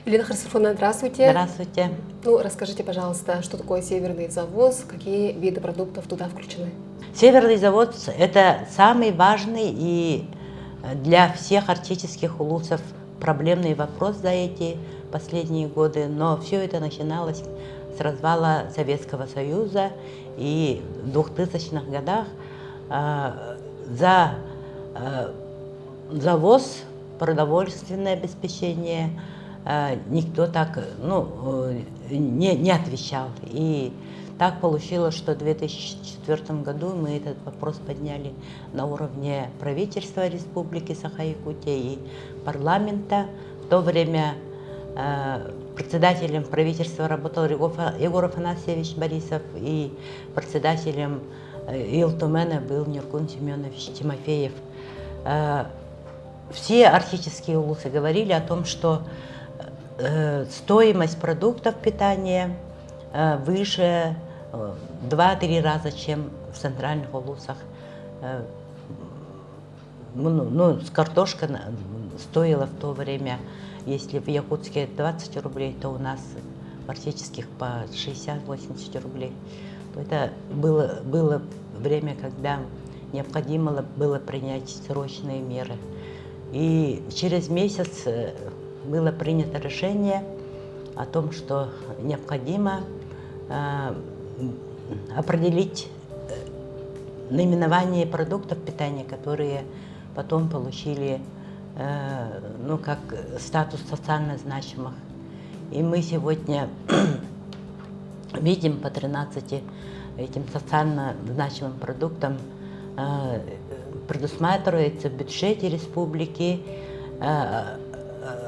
Елена Харсофовна, здравствуйте. Здравствуйте. Ну, расскажите, пожалуйста, что такое северный завоз, какие виды продуктов туда включены? Северный завод– это самый важный и для всех арктических улусов проблемный вопрос за эти последние годы, но все это начиналось с развала Советского Союза, и в 2000-х годах за завоз, продовольственное обеспечение никто так не отвечал. И так получилось, что в 2004 году мы этот вопрос подняли на уровне правительства Республики Саха-Якутия и парламента. В то время председателем правительства работал Егор Афанасьевич Борисов, и председателем Илтумена был Нургун Семенович Тимофеев. Все арктические улусы говорили о том, что стоимость продуктов питания выше 2-3 раза, чем в центральных улусах. Картошка стоила в то время, если в Якутске 20 рублей, то у нас в арктических по 60-80 рублей. Это было время, когда необходимо было принять срочные меры. И через месяц было принято решение о том, что необходимо определить наименование продуктов питания, которые потом получили как статус социально значимых. И мы сегодня видим по 13 этим социально значимым продуктам предусматривается в бюджете республики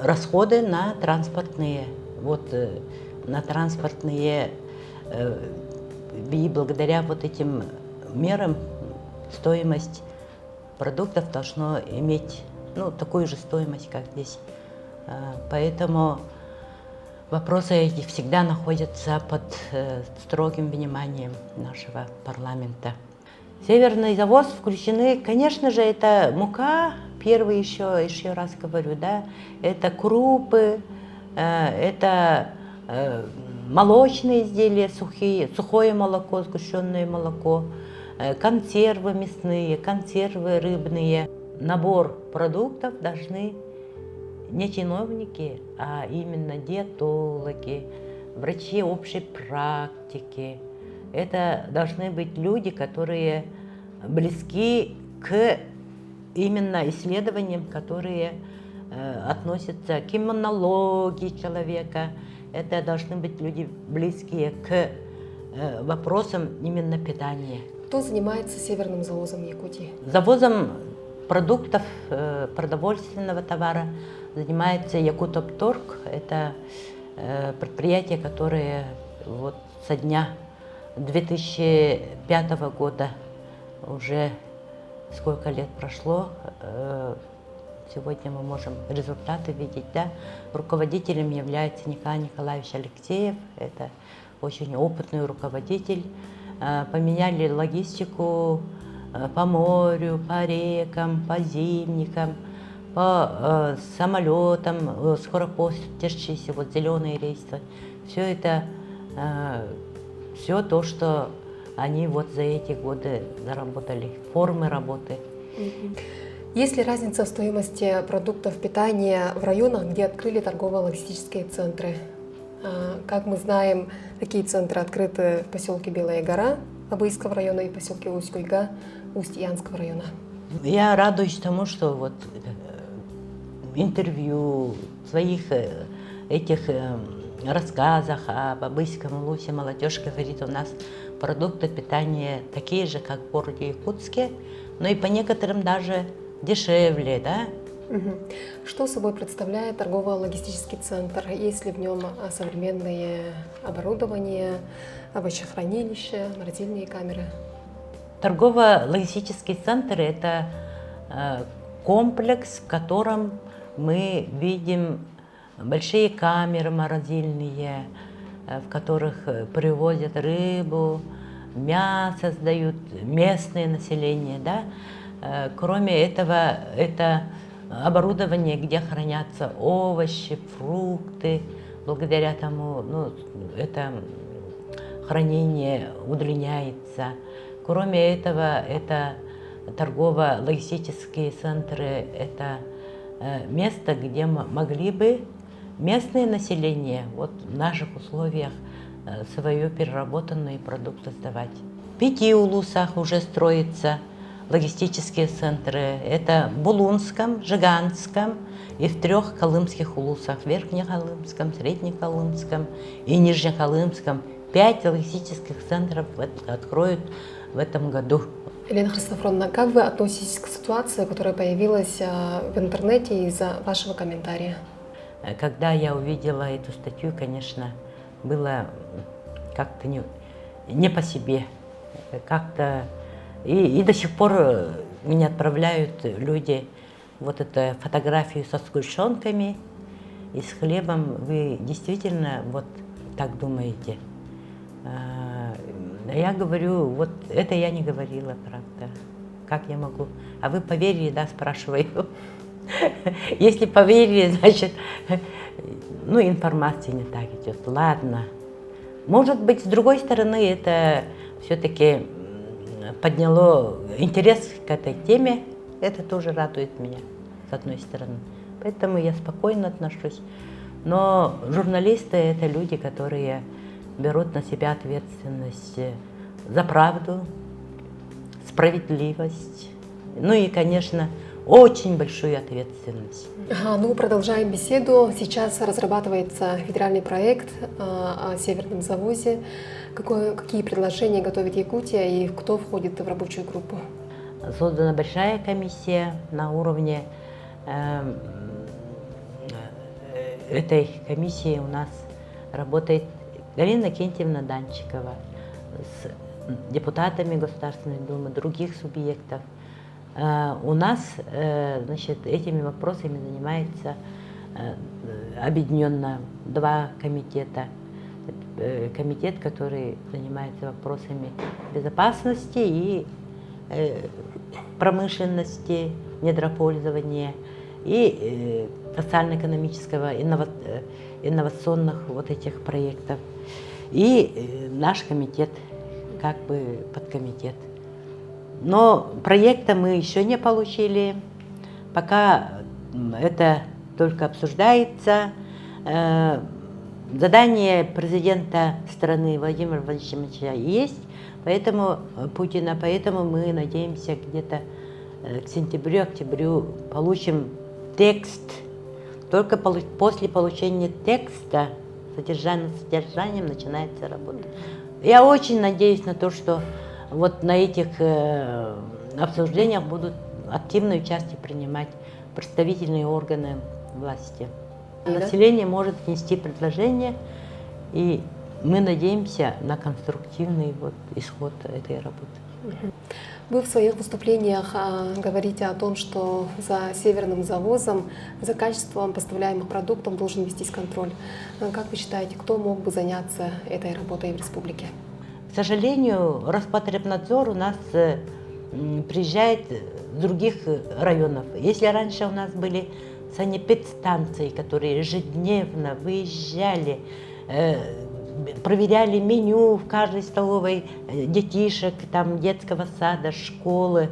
расходы на транспортные, и благодаря этим мерам стоимость продуктов должно иметь такую же стоимость, как здесь. Поэтому вопросы эти всегда находятся под строгим вниманием нашего парламента. Северный завоз включены, конечно же, это мука, первый еще раз говорю, да, это крупы, это молочные изделия, сухое молоко, сгущенное молоко, консервы мясные, консервы рыбные. Набор продуктов должны не чиновники, а именно диетологи, врачи общей практики. Это должны быть люди, которые близки к именно исследованиям, которые относятся к иммунологии человека. Это должны быть люди, близкие к вопросам именно питания. Кто занимается северным завозом Якутии? Завозом продуктов, продовольственного товара занимается Якутопторг. Это предприятие, которое со дня 2005 года, уже сколько лет прошло, сегодня мы можем результаты видеть, да? Руководителем является Николай Николаевич Алексеев, это очень опытный руководитель. Поменяли логистику по морю, по рекам, по зимникам, по самолетам, скоропостящиеся зеленые рейсы. Все это все то, что они за эти годы заработали, формы работы. Есть ли разница в стоимости продуктов питания в районах, где открыли торгово-логистические центры? Как мы знаем, такие центры открыты в поселке Белая гора Абыйского района и в поселке Усть-Куйга Усть-Янского района. Я радуюсь тому, что интервью, своих этих рассказах об Абыйском улусе молодежь говорит, у нас продукты питания такие же, как в городе Якутске, но и по некоторым даже дешевле, да? Что собой представляет торгово-логистический центр? Есть ли в нем современное оборудование, овощехранилище, морозильные камеры? Торгово-логистический центр – это комплекс, в котором мы видим большие камеры морозильные, в которых привозят рыбу, мясо сдают местное население, да? Кроме этого, это оборудование, где хранятся овощи, фрукты. Благодаря тому, ну, это хранение удлиняется. Кроме этого, это торгово-логистические центры, это место, где могли бы местное население вот в наших условиях свою переработанную продукцию сдавать. В 5 улусах уже строятся логистические центры. Это в Булунском, Жиганском и в 3 колымских улусах. В Верхнеколымском, Среднеколымском и Нижнеколымском. 5 логистических центров откроют в этом году. Елена Христофоровна, как вы относитесь к ситуации, которая появилась в интернете из-за вашего комментария? Когда я увидела эту статью, конечно, было как-то не по себе. Как-то и до сих пор мне отправляют люди вот эту фотографию со сгущенками и с хлебом. Вы действительно вот так думаете? Я говорю, вот это я не говорила, правда. Как я могу? А вы поверили, да, спрашиваю. Если поверили, значит, ну, информация не так идет. Ладно. Может быть, с другой стороны, это все-таки подняло интерес к этой теме. Это тоже радует меня, с одной стороны. Поэтому я спокойно отношусь. Но журналисты – это люди, которые берут на себя ответственность за правду, справедливость, ну и, конечно, очень большую ответственность. Ну, продолжаем беседу. Сейчас разрабатывается федеральный проект о Северном завозе. Какие предложения готовит Якутия и кто входит в рабочую группу? Создана большая комиссия на уровне этой комиссии у нас работает Галина Кентьевна Данчикова с депутатами Государственной Думы, других субъектов. У нас, значит, этими вопросами занимается объединенно 2 комитета. Комитет, который занимается вопросами безопасности и промышленности, недропользования и социально-экономического, инновационных вот этих проектов. И наш комитет, как бы подкомитет. Но проекта мы еще не получили, пока это только обсуждается. Задание президента страны Владимира Владимировича есть, поэтому Путина, поэтому мы надеемся где-то к сентябрю-октябрю получим текст. Только после получения текста содержанием начинается работа. Я очень надеюсь на то, что вот на этих обсуждениях будут активное участие принимать представительные органы власти. Население может внести предложение, и мы надеемся на конструктивный вот исход этой работы. Вы в своих выступлениях говорите о том, что за Северным завозом, за качеством поставляемых продуктов должен вестись контроль. Как вы считаете, кто мог бы заняться этой работой в республике? К сожалению, Роспотребнадзор у нас приезжает с других районов. Если раньше у нас были санэпидстанции, которые ежедневно выезжали, проверяли меню в каждой столовой детишек, там, детского сада, школы,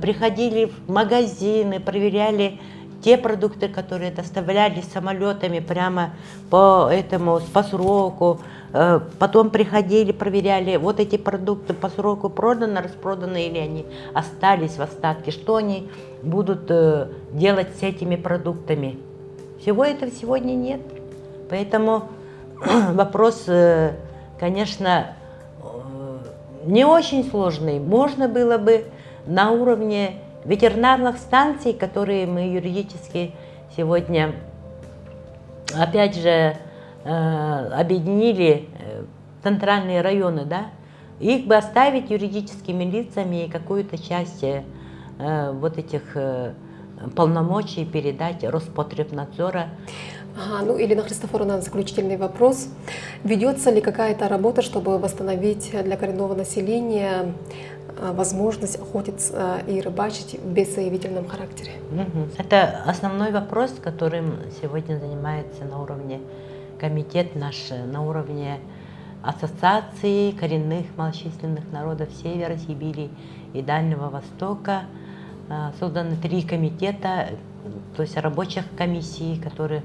приходили в магазины, проверяли те продукты, которые доставлялись самолетами прямо по сроку. Потом приходили, проверяли, вот эти продукты по сроку проданы, распроданы или они остались в остатке, что они будут делать с этими продуктами. Всего этого сегодня нет. Поэтому вопрос, конечно, не очень сложный. Можно было бы на уровне ветеринарных станций, которые мы юридически сегодня, опять же, объединили центральные районы, да, их бы оставить юридическими лицами и какую-то часть вот этих полномочий передать Роспотребнадзора. Ну, Елена Христофоровна, заключительный вопрос. Ведется ли какая-то работа, чтобы восстановить для коренного населения возможность охотиться и рыбачить в беззаявительном характере? Это основной вопрос, которым сегодня занимается на уровне комитет наш, на уровне Ассоциации коренных малочисленных народов Севера Сибири и Дальнего Востока. Созданы 3 комитета, то есть рабочих комиссий, которые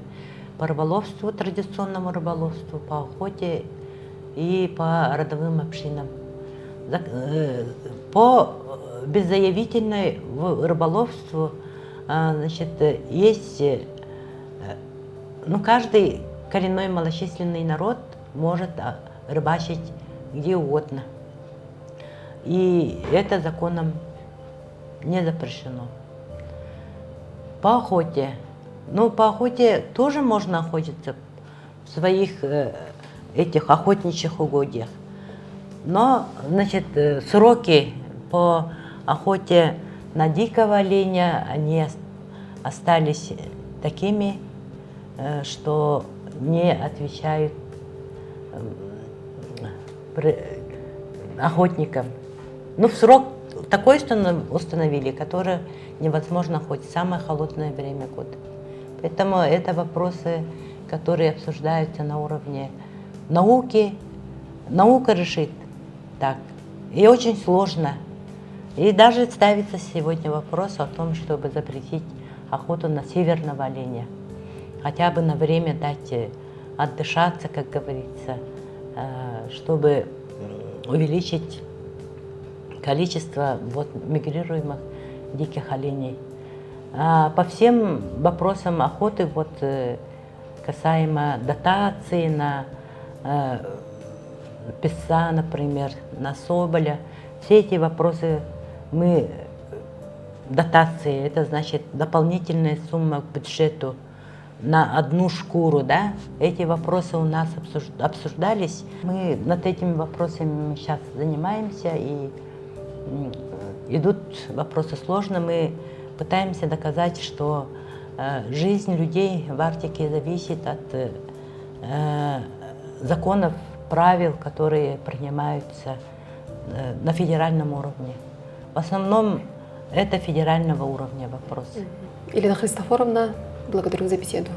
по рыболовству, традиционному рыболовству, по охоте и по родовым общинам. По беззаявительной рыболовству, значит, есть, каждый коренной малочисленный народ может рыбачить где угодно. И это законом не запрещено. По охоте. По охоте тоже можно охотиться в своих этих охотничьих угодьях. Но, значит, сроки по охоте на дикого оленя, они остались такими, что не отвечают охотникам. В срок такой установили, который невозможно охотиться в самое холодное время года. Поэтому это вопросы, которые обсуждаются на уровне науки. Наука решит так. И очень сложно. И даже ставится сегодня вопрос о том, чтобы запретить охоту на северного оленя. Хотя бы на время дать отдышаться, как говорится, чтобы увеличить количество мигрируемых диких оленей. По всем вопросам охоты, касаемо дотации на песца, например, на соболя, все эти вопросы дотации, это значит дополнительная сумма к бюджету на одну шкуру, да? Эти вопросы у нас обсуждались. Мы над этими вопросами сейчас занимаемся, и идут вопросы сложные. Мы пытаемся доказать, что жизнь людей в Арктике зависит от законов, правил, которые принимаются на федеральном уровне. В основном это федерального уровня вопрос. Елена Христофоровна, благодарю за беседу.